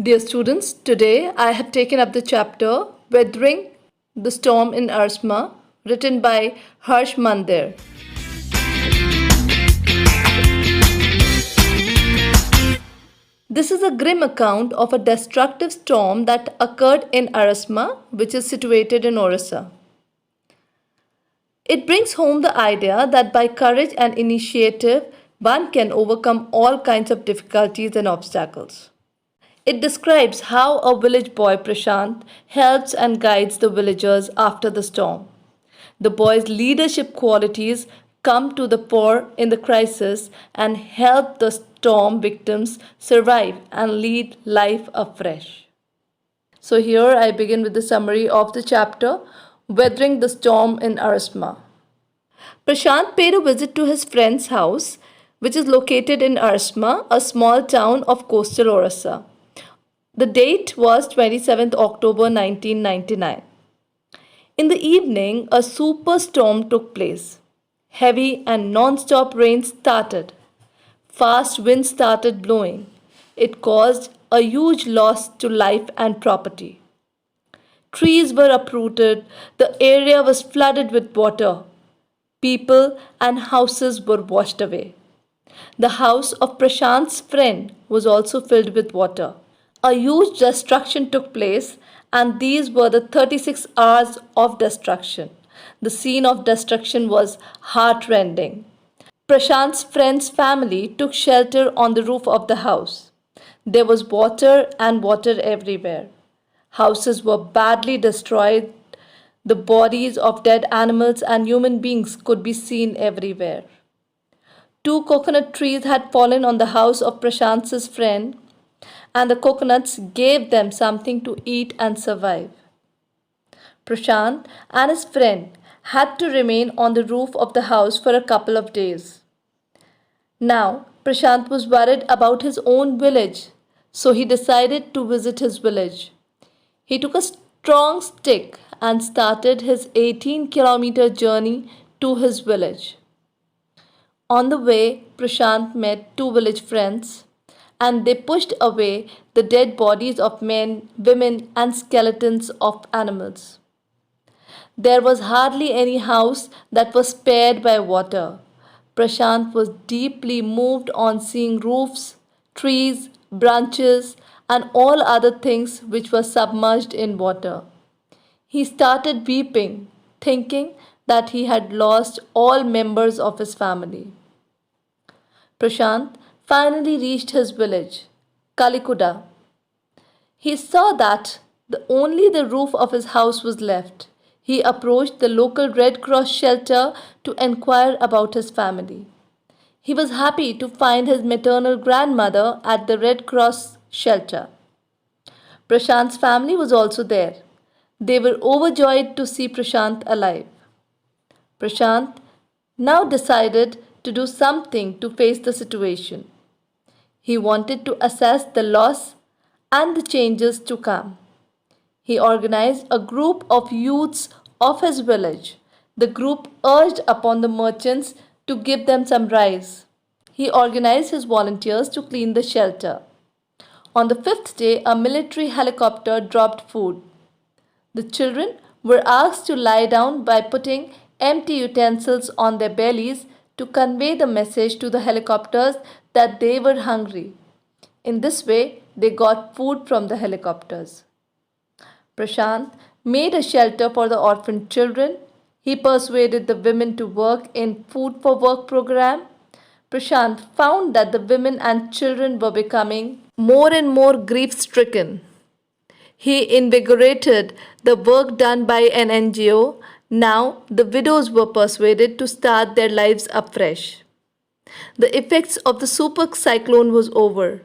Dear students, today I have taken up the chapter Weathering the Storm in Arsma, written by Harsh Mandir. This is a grim account of a destructive storm that occurred in Arsma, which is situated in Orissa. It brings home the idea that by courage and initiative, one can overcome all kinds of difficulties and obstacles. It describes how a village boy, Prashant, helps and guides the villagers after the storm. The boy's leadership qualities come to the fore in the crisis and help the storm victims survive and lead life afresh. So, here I begin with the summary of the chapter Weathering the Storm in Arsma. Prashant paid a visit to his friend's house, which is located in Arsma, a small town of coastal Orissa. The date was 27th October 1999. In the evening, a superstorm took place. Heavy and non-stop rain started. Fast winds started blowing. It caused a huge loss to life and property. Trees were uprooted. The area was flooded with water. People and houses were washed away. The house of Prashant's friend was also filled with water. A huge destruction took place, and these were the 36 hours of destruction. The scene of destruction was heartrending. Prashant's friend's family took shelter on the roof of the house. There was water and water everywhere. Houses were badly destroyed. The bodies of dead animals and human beings could be seen everywhere. 2 coconut trees had fallen on the house of Prashant's friend, and the coconuts gave them something to eat and survive. Prashant and his friend had to remain on the roof of the house for a couple of days. Now, Prashant was worried about his own village, so he decided to visit his village. He took a strong stick and started his 18-kilometer journey to his village. On the way, Prashant met 2 village friends, and they pushed away the dead bodies of men, women, and skeletons of animals. There was hardly any house that was spared by water. Prashant was deeply moved on seeing roofs, trees, branches, and all other things which were submerged in water. He started weeping, thinking that he had lost all members of his family. Prashant finally reached his village, Kalikuda. He saw that only the roof of his house was left. He approached the local Red Cross shelter to inquire about his family. He was happy to find his maternal grandmother at the Red Cross shelter. Prashant's family was also there. They were overjoyed to see Prashant alive. Prashant now decided to do something to face the situation. He wanted to assess the loss and the changes to come. He organized a group of youths of his village. The group urged upon the merchants to give them some rice. He organized his volunteers to clean the shelter. On the 5th day, a military helicopter dropped food. The children were asked to lie down by putting empty utensils on their bellies to convey the message to the helicopters that they were hungry. In this way, they got food from the helicopters. Prashant made a shelter for the orphaned children. He persuaded the women to work in Food for Work program. Prashant found that the women and children were becoming more and more grief-stricken. He invigorated the work done by an NGO. Now, the widows were persuaded to start their lives afresh. The effects of the super cyclone was over.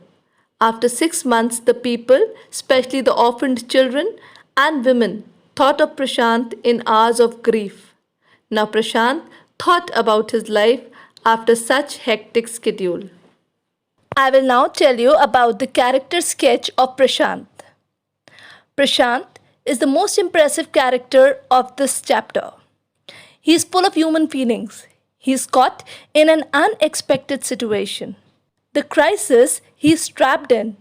After 6 months, the people, especially the orphaned children and women, thought of Prashant in hours of grief. Now Prashant thought about his life after such hectic schedule. I will now tell you about the character sketch of Prashant. Prashant is the most impressive character of this chapter. He is full of human feelings. He is caught in an unexpected situation. The crisis he is trapped in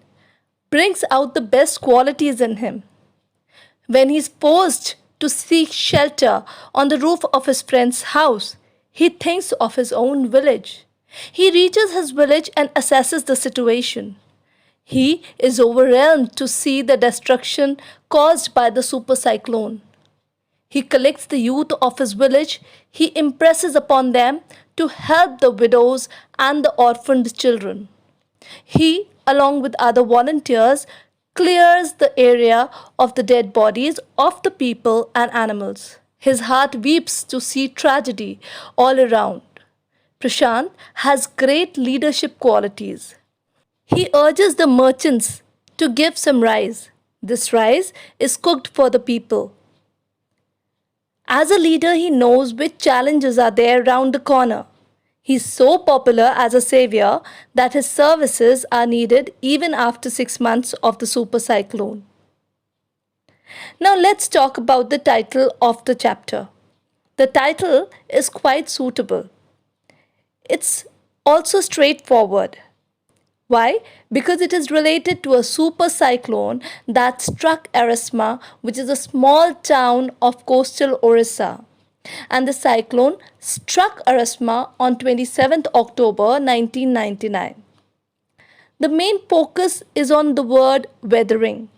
brings out the best qualities in him. When he is forced to seek shelter on the roof of his friend's house, he thinks of his own village. He reaches his village and assesses the situation. He is overwhelmed to see the destruction caused by the super cyclone. He collects the youth of his village. He impresses upon them to help the widows and the orphaned children. He, along with other volunteers, clears the area of the dead bodies of the people and animals. His heart weeps to see tragedy all around. Prashant has great leadership qualities. He urges the merchants to give some rice. This rice is cooked for the people. As a leader, he knows which challenges are there round the corner. He is so popular as a savior that his services are needed even after 6 months of the super cyclone. Now let's talk about the title of the chapter. The title is quite suitable. It's also straightforward. Why? Because it is related to a super cyclone that struck Erasma, which is a small town of coastal Orissa. And the cyclone struck Erasma on 27th October 1999. The main focus is on the word weathering,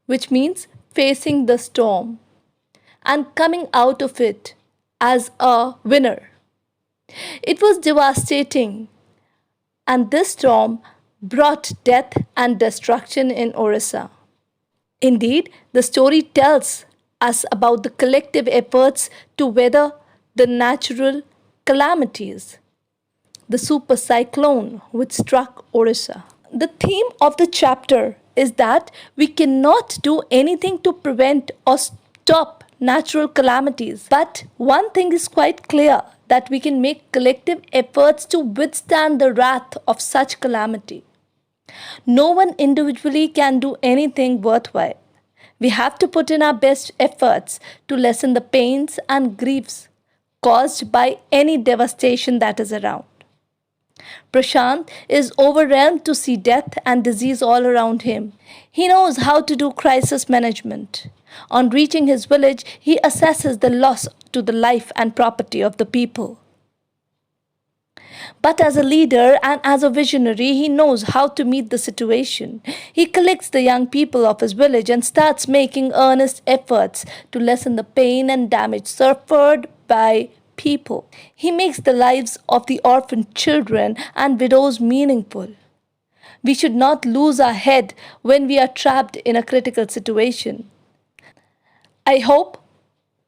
which means facing the storm and coming out of it as a winner. It was devastating, and this storm brought death and destruction in Orissa. Indeed, the story tells us about the collective efforts to weather the natural calamities, the super cyclone which struck Orissa. The theme of the chapter is that we cannot do anything to prevent or stop natural calamities. But one thing is quite clear, that we can make collective efforts to withstand the wrath of such calamity. No one individually can do anything worthwhile. We have to put in our best efforts to lessen the pains and griefs caused by any devastation that is around. Prashant is overwhelmed to see death and disease all around him. He knows how to do crisis management. On reaching his village, he assesses the loss to the life and property of the people. But as a leader and as a visionary, he knows how to meet the situation. He collects the young people of his village and starts making earnest efforts to lessen the pain and damage suffered by people. He makes the lives of the orphaned children and widows meaningful. We should not lose our head when we are trapped in a critical situation. I hope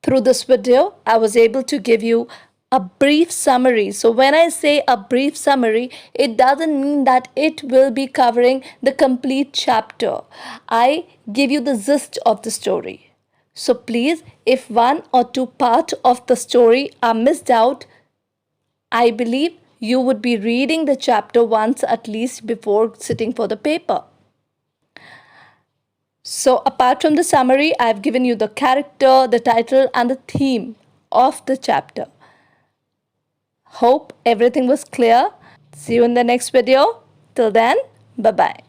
through this video I was able to give you a brief summary. So when I say a brief summary, it doesn't mean that it will be covering the complete chapter. I give you the gist of the story. So please, if one or two parts of the story are missed out, I believe you would be reading the chapter once at least before sitting for the paper. So apart from the summary, I've given you the character, the title and the theme of the chapter. Hope everything was clear. See you in the next video. Till then, bye-bye.